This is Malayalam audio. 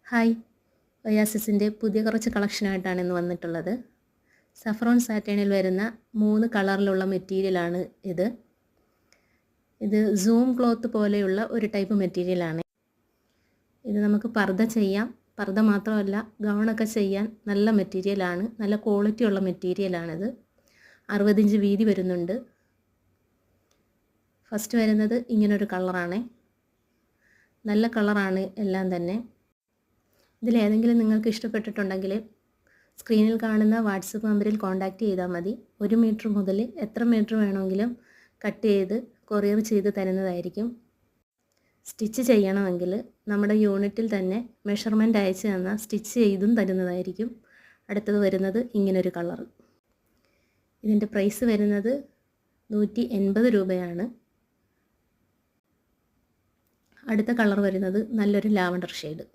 ഹായ്, ഒയാസിസിൻ്റെ പുതിയ കുറച്ച് കളക്ഷനായിട്ടാണ് ഇന്ന് വന്നിട്ടുള്ളത്. സഫ്രോൺ സാറ്റേണിൽ വരുന്ന 3 കളറിലുള്ള മെറ്റീരിയലാണ് ഇത്. ഇത് സൂം ക്ലോത്ത് പോലെയുള്ള ഒരു ടൈപ്പ് മെറ്റീരിയലാണ്. ഇത് നമുക്ക് പർദ്ദ ചെയ്യാം. പർദ്ദ മാത്രമല്ല, ഗൗണൊക്കെ ചെയ്യാൻ നല്ല മെറ്റീരിയലാണ്. നല്ല ക്വാളിറ്റി ഉള്ള മെറ്റീരിയലാണിത്. 60 ഇഞ്ച് വീതി വരുന്നുണ്ട്. ഫസ്റ്റ് വരുന്നത് ഇങ്ങനൊരു കളറാണ്. നല്ല കളറാണ് എല്ലാം തന്നെ. ഇതിലേതെങ്കിലും നിങ്ങൾക്ക് ഇഷ്ടപ്പെട്ടിട്ടുണ്ടെങ്കിൽ സ്ക്രീനിൽ കാണുന്ന വാട്സപ്പ് നമ്പറിൽ കോൺടാക്റ്റ് ചെയ്താൽ മതി. 1 മീറ്റർ മുതൽ എത്ര മീറ്റർ വേണമെങ്കിലും കട്ട് ചെയ്ത് കൊറിയർ ചെയ്ത് തരുന്നതായിരിക്കും. സ്റ്റിച്ച് ചെയ്യണമെങ്കിൽ നമ്മുടെ യൂണിറ്റിൽ തന്നെ മെഷർമെൻറ്റ് അയച്ച് തന്നാൽ സ്റ്റിച്ച് ചെയ്തും തരുന്നതായിരിക്കും. അടുത്തത് വരുന്നത് ഇങ്ങനൊരു കളർ. ഇതിൻ്റെ പ്രൈസ് വരുന്നത് 180 രൂപയാണ്. അടുത്ത കളർ വരുന്നത് നല്ലൊരു ലാവണ്ടർ ഷെയ്ഡ്.